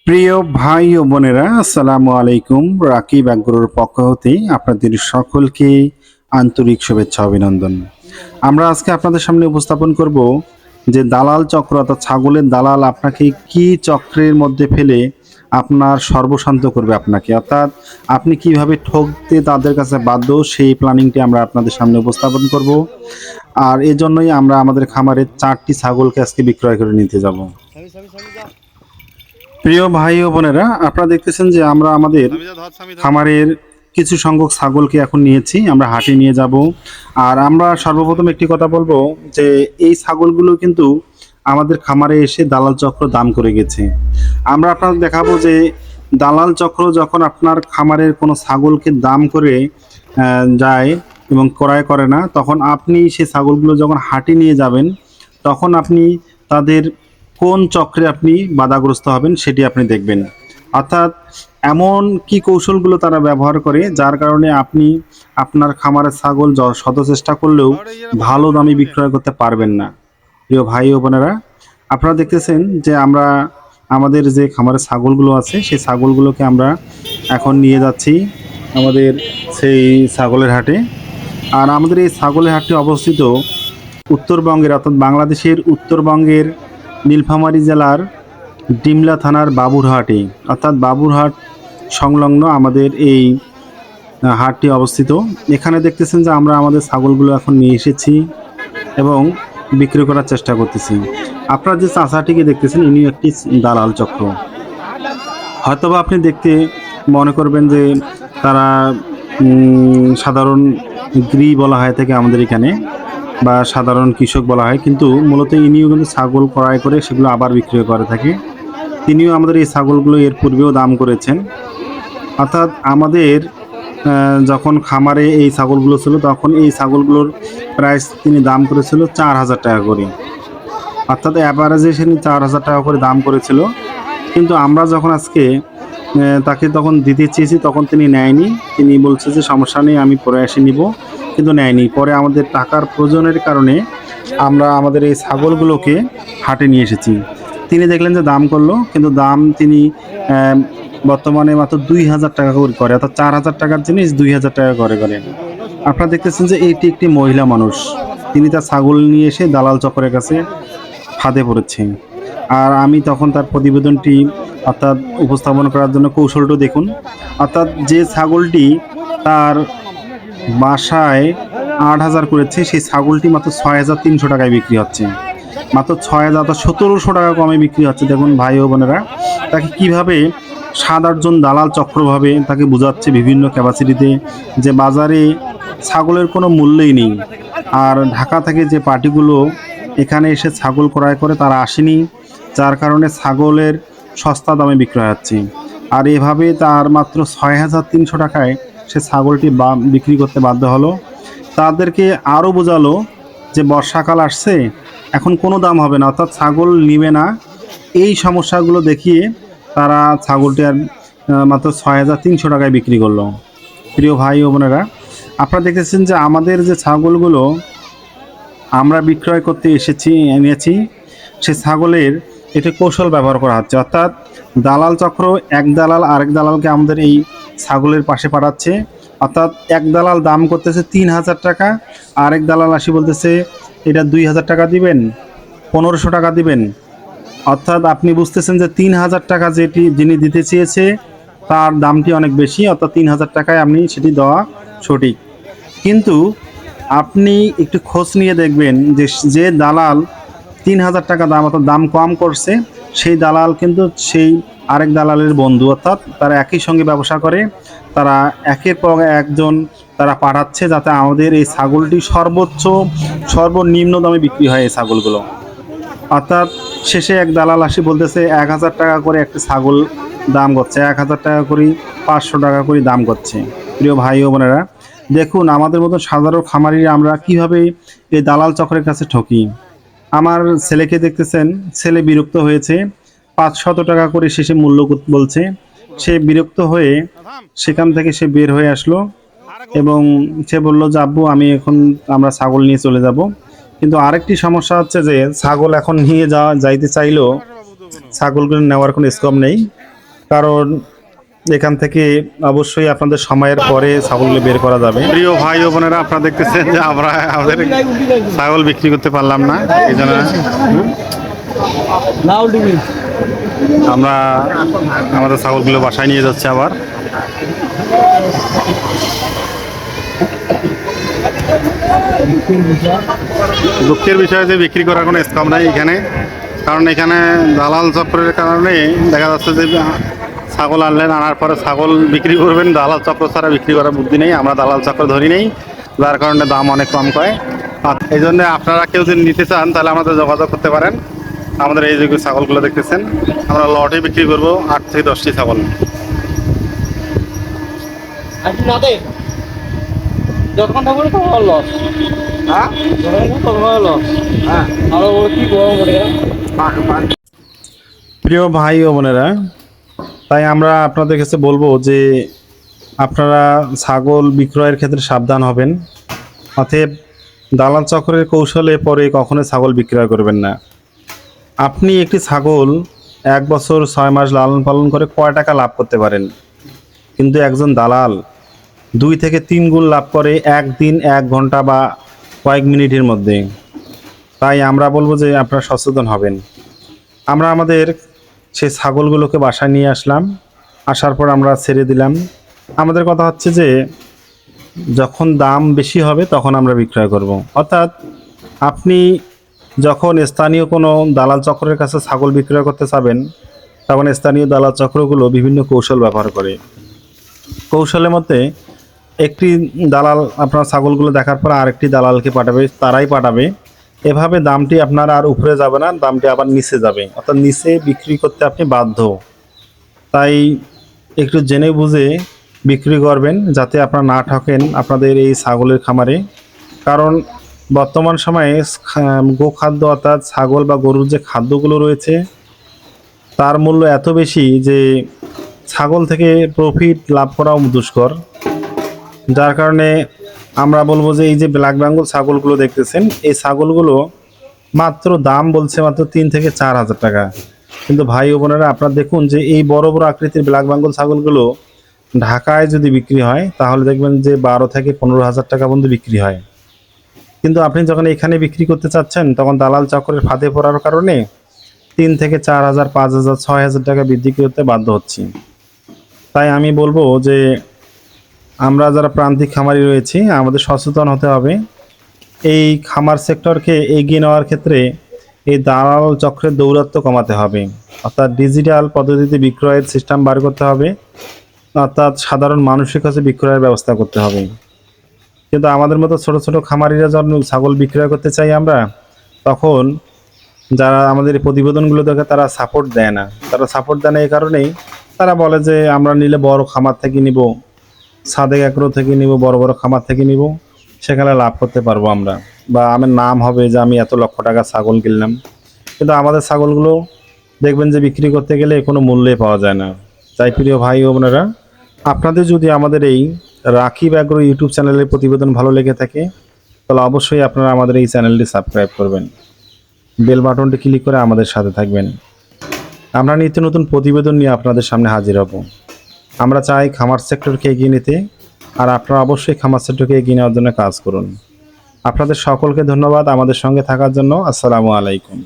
প্রিয় ভাই ও বোনেরা, আসসালামু আলাইকুম। রাকিব এগ্রোর পক্ষ হতে আপনাদের সকলকে আন্তরিক শুভেচ্ছা অভিনন্দন। আমরা আজকে আপনাদের সামনে উপস্থাপন করব যে দালাল চক্র অর্থাৎ ছাগলের দালাল আপনাকে কি চক্রের মধ্যে ফেলে আপনার সর্বশান্ত করবে আপনাকে, অর্থাৎ আপনি কিভাবে ঠকতে তাদের কাছে বাধ্য, সেই প্ল্যানিংটি আমরা আপনাদের সামনে উপস্থাপন করব। আর এজন্যই আমরা আমাদের খামারের 4টি ছাগলকে আজকে বিক্রয় করে নিতে যাব। প্রিয় ভাই ও বোনেরা, আপনারা দেখতেছেন যে আমরা আমাদের খামারের কিছু সংখ্যক ছাগলকে এখন নিয়েছি, আমরা হাটে নিয়ে যাব। আর আমরা সর্বপ্রথম একটি কথা বলবো যে এই ছাগলগুলো কিন্তু আমাদের খামারে এসে দালাল চক্র দাম করে গেছে। আমরা আপনাদের দেখাবো যে দালাল চক্র যখন আপনার খামারের কোনো ছাগলকে দাম করে যায় এবং ক্রয় করে না, তখন আপনি সেই ছাগলগুলো যখন হাটে নিয়ে যাবেন তখন আপনি তাদের কোন চক্রে আপনি বাধাগ্রস্ত হবেন সেটি আপনি দেখবেন। অর্থাৎ এমন কি কৌশলগুলো তারা ব্যবহার করে যার কারণে আপনি আপনার খামারের ছাগল শত চেষ্টা করলেও ভালো দামে বিক্রয় করতে পারবেন না। প্রিয় ভাই ও বোনেরা, আপনারা দেখতেছেন যে আমরা আমাদের যে খামারের ছাগলগুলো আছে সেই ছাগলগুলোকে আমরা এখন নিয়ে যাচ্ছি আমাদের সেই ছাগলের হাটে। আর আমাদের এই ছাগলের হাটটি অবস্থিত উত্তরবঙ্গের অর্থাৎ বাংলাদেশের উত্তরবঙ্গের নীলফামারী জেলার ডিমলা থানার বাবুরহাটে, অর্থাৎ বাবুরহাট সংলগ্ন আমাদের এই হাটটি অবস্থিত। এখানে দেখতেছেন যে আমরা আমাদের ছাগলগুলো এখন নিয়ে এসেছি এবং বিক্রি করার চেষ্টা করতেছি। আপনারা যে চাচাটিকে দেখতেছেন ইনি একটি দালাল চক্র। হয়তোবা আপনি দেখতে মনে করবেন যে তারা সাধারণ গৃহী বলা হয় থাকে আমাদের এখানে, বা সাধারণ কৃষক বলা হয়, কিন্তু মূলত ইনিও কিন্তু ছাগল ক্রয় করে সেগুলো আবার বিক্রি করে থাকে। তিনিও আমাদের এই ছাগলগুলো এর পূর্বেও দাম করেছেন। অর্থাৎ আমাদের যখন খামারে এই ছাগলগুলো ছিল তখন এই ছাগলগুলোর প্রাইস তিনি দাম করেছিল 4,000 টাকা করে, অর্থাৎ অ্যাভারেজে সে 4,000 টাকা করে দাম করেছিল। কিন্তু আমরা যখন আজকে তাকে তখন দিতে চেয়েছি তখন তিনি নেয়নি। তিনি বলছে যে সমস্যা নেই, আমি পরে এসে নিব, কিন্তু নেয়নি। পরে আমাদের টাকার প্রয়োজনের কারণে আমরা আমাদের এই ছাগলগুলোকে হাটে নিয়ে এসেছি। তিনি দেখলেন যে দাম করলো, কিন্তু দাম তিনি বর্তমানে মাত্র 2,000 টাকা করে, অর্থাৎ 4,000 টাকার জিনিস 2,000 টাকা করে। আপনারা দেখতেছেন যে এইটি একটি মহিলা মানুষ, তিনি তার ছাগল নিয়ে এসে দালাল চক্রের কাছে ফাঁদে পড়েছে। আর আমি তখন তার প্রতিবেদনটি অর্থাৎ উপস্থাপন করার জন্য কৌশলটা দেখুন। অর্থাৎ যে ছাগলটি তার বাসায় 8,000 করেছে সেই ছাগলটি মাত্র 6,300 টাকায় বিক্রি হচ্ছে, মাত্র 6,000 1,700 টাকা কমে বিক্রি হচ্ছে। দেখুন ভাই ও বোনেরা, তাকে কিভাবে 7-8জন দালাল চক্রভাবে তাকে বোঝাচ্ছে বিভিন্ন ক্যাপাসিটিতে যে বাজারে ছাগলের কোনো মূল্যই নেই। আর ঢাকা থেকে যে পার্টিগুলো এখানে এসে ছাগল ক্রয় করে তারা আসেনি, যার কারণে ছাগলের সস্তা দামে বিক্রয় হচ্ছে। আর এভাবে তার মাত্র 6,300 টাকায় সে ছাগলটি বিক্রি করতে বাধ্য হলো। তাদেরকে আরও বোঝালো যে বর্ষাকাল আসছে, এখন কোনো দাম হবে না, অর্থাৎ ছাগল নিবে না। এই সমস্যাগুলো দেখিয়ে তারা ছাগলটি আর মাত্র 6,300 টাকায় বিক্রি করলো। প্রিয় ভাই ও বোনেরা, আপনারা দেখতেছেন যে আমাদের যে ছাগলগুলো আমরা বিক্রয় করতে এনেছি সে ছাগলের একটি কৌশল ব্যবহার করা হচ্ছে। অর্থাৎ দালাল চক্র এক দালাল আরেক দালালকে আমাদের এই ছাগলের পাশে পাঠাচ্ছে। অর্থাৎ এক দালাল দাম করতেছে 3,000 টাকা, আরেক দালাল আসি বলতেছে এটা 2,000 টাকা দিবেন, 1,500 টাকা দিবেন। অর্থাৎ আপনি বুঝতেছেন যে 3,000 টাকা যিনি দিতে চেয়েছে তার দামটি অনেক বেশি, অর্থাৎ 3,000 টাকায় আপনি সেটি দেওয়া সঠিক। কিন্তু আপনি একটু খোঁজ নিয়ে দেখবেন যে যে দালাল 3,000 টাকা দাম অর্থাৎ দাম কম করছে সেই দালাল কিন্তু সেই আরেক দালালের বন্ধু, অর্থাৎ তারা একই সঙ্গে ব্যবসা করে। তারা একের পর একজন তারা পাঠাচ্ছে যাতে আমাদের এই ছাগলটি সর্বনিম্ন দামে বিক্রি হয় এই ছাগলগুলো। অর্থাৎ শেষে এক দালাল আসি বলতেছে 1,000 টাকা করে একটা ছাগল দাম করছে, 1,000 টাকা করে 500 টাকা করে দাম করছে। প্রিয় ভাই ও বোনেরা, দেখুন আমাদের মতো সাধারণ খামারিরা আমরা কিভাবে এই দালাল চক্রের কাছে ঠকি। আমার ছেলেকে দেখতেছেন, ছেলে বিরক্ত হয়েছে, 500 টাকা করে শেষে মূল্য বলছে। সে বিরক্ত হয়ে সেখান থেকে সে বের হয়ে আসলো এবং সে বলল যে আব্বু আমি এখন আমরা ছাগল নিয়ে চলে যাব। কিন্তু আরেকটি সমস্যা হচ্ছে যে ছাগল এখন নিয়ে যাইতে চাইলেও ছাগলগুলো নেওয়ার কোনো স্কোপ নেই, কারণ এখান থেকে অবশ্যই আপনাদের সময়ের পরে ছাগলগুলো বের করা যাবে। প্রিয় ভাই ও বোনেরা, আপনারা দেখতেছেন যে আমরা আমাদের ছাগল বিক্রি করতে পারলাম না, এই জন্য আমরা আমাদের ছাগলগুলো বাসায় নিয়ে যাচ্ছি আবার। দুঃখের বিষয় যে বিক্রি করার কোনো স্কোপ নাই এখানে, কারণ এখানে দালাল চক্রের কারণে দেখা যাচ্ছে যে ছাগল আনার পরে ছাগল বিক্রি করবেন, দালাল চক্র ছাড়া বিক্রি করার বুদ্ধি নেই। আমরা দালাল চক্র ধরি নেই, যার কারণে দাম অনেক কম কয়। এই জন্য আপনারা কেউ যদি নিতে চান তাহলে আমাদের যোগাযোগ করতে পারেন। আমাদের এই যে ছাগলগুলো দেখতেছেন, আমরা লটে বিক্রি করবো 8 থেকে 10টি ছাগল। প্রিয় ভাই ও বোনেরা, তাই আমরা আপনাদের কাছে বলবো যে আপনারা ছাগল বিক্রয়ের ক্ষেত্রে সাবধান হবেন। অতএব দালাল চক্রের কৌশলে পরে কখনো ছাগল বিক্রয় করবেন না। আপনি একটি ছাগল 1 বছর 6 মাস লালন পালন করে কয় টাকা লাভ করতে পারেন, কিন্তু একজন দালাল 2 থেকে 3 গুণ লাভ করে একদিন, 1 ঘন্টা বা কয়েক মিনিটের মধ্যে। তাই আমরা বলবো যে আপনারা সচেতন হবেন। আমরা আমাদের সেই ছাগলগুলোকে বাসায় নিয়ে আসলাম, আসার পর আমরা ছেড়ে দিলাম। আমাদের কথা হচ্ছে যে যখন দাম বেশি হবে তখন আমরা বিক্রয় করব। অর্থাৎ আপনি যখন স্থানীয় কোনো দালাল চক্রের কাছে ছাগল বিক্রয় করতে চাবেন, তখন স্থানীয় দালাল চক্রগুলো বিভিন্ন কৌশল ব্যবহার করে। কৌশলের মধ্যে একটি দালাল আপনার ছাগলগুলো দেখার পর আরেকটি দালালকে পাঠাবে, তারাই পাঠাবে। এভাবে দামটি আপনার আর উপরে যাবে না, দামটি আবার নিচে যাবে, অর্থাৎ নিচে বিক্রি করতে আপনি বাধ্য। তাই একটু জেনে বুঝে বিক্রি করবেন, যাতে আপনারা না ঠকেন আপনাদের এই ছাগলের খামারে। কারণ বর্তমান সময়ে গোখাদ্য অর্থাৎ ছাগল বা গরুর যে খাদ্যগুলো রয়েছে তার মূল্য এত বেশি যে ছাগল থেকে প্রফিট লাভ করাও দুষ্কর। যার কারণে আমরা বলবো যে এই যে ব্ল্যাক বেঙ্গল ছাগলগুলো দেখতেছেন, এই ছাগলগুলো মাত্র দাম বলছে মাত্র 3 থেকে 4 হাজার টাকা। কিন্তু ভাই ও বোনেরা, আপনারা দেখুন যে এই বড় বড় আকৃতির ব্ল্যাক বেঙ্গল ছাগলগুলো ঢাকায় যদি বিক্রি হয় তাহলে দেখবেন যে 12 থেকে 15 হাজার টাকা পর্যন্ত বিক্রি হয়। কিন্তু আপনি যখন এখানে বিক্রি করতে চাচ্ছেন তখন দালাল চক্রের ফাঁদে পড়ার কারণে 3 থেকে 4 হাজার, 5 হাজার, 6 হাজার টাকা বৃদ্ধি করতে বাধ্য হচ্ছি। তাই আমি বলবো যে আমরা যারা প্রান্তিক খামারি রয়েছি আমাদের সচেতন হতে হবে। এই খামার সেক্টরকে এগিয়ে নেওয়ার ক্ষেত্রে এই দালাল চক্রের দৌরাত্ম্য কমাতে হবে, অর্থাৎ ডিজিটাল পদ্ধতিতে বিক্রয়ের সিস্টেম বার করতে হবে, অর্থাৎ সাধারণ মানুষের কাছে বিক্রয়ের ব্যবস্থা করতে হবে। কিন্তু আমাদের মতো ছোট ছোট খামারিরা যখন ছাগল বিক্রয় করতে চাই আমরা, তখন যারা আমাদের এই প্রতিবেদনগুলো দেখে তারা সাপোর্ট দেয় না। তারা সাপোর্ট দেয় না এই কারণেই, তারা বলে যে আমরা নিলে বড় খামার থেকে নিব, সাদেক এগ্রো থেকে নিব, বড় বড় খামার থেকে নিব, সেখানে লাভ করতে পারবো আমরা, বা আমার নাম হবে যে আমি এত লক্ষ টাকা ছাগল কিনলাম। কিন্তু আমাদের ছাগলগুলো দেখবেন যে বিক্রি করতে গেলে কোনো মূল্যে পাওয়া যায় না। তাই প্রিয় ভাই ও বোনেরা, আপনাদের যদি আমাদের এই রাকিব এগ্রো ইউটিউব চ্যানেলের প্রতিবেদন ভালো লেগে থাকে তাহলে অবশ্যই আপনারা আমাদের এই চ্যানেলটি সাবস্ক্রাইব করবেন, বেল বাটনটি ক্লিক করে আমাদের সাথে থাকবেন। আমরা নিত্য নতুন প্রতিবেদন নিয়ে আপনাদের সামনে হাজির হব। আমরা চাই খামার সেক্টরকে এগিয়ে নিতে, আর আপনারা অবশ্যই খামার সেক্টরকে এগিয়ে নেওয়ার জন্য কাজ করুন। আপনাদের সকলকে ধন্যবাদ আমাদের সঙ্গে থাকার জন্য। আসসালামু আলাইকুম।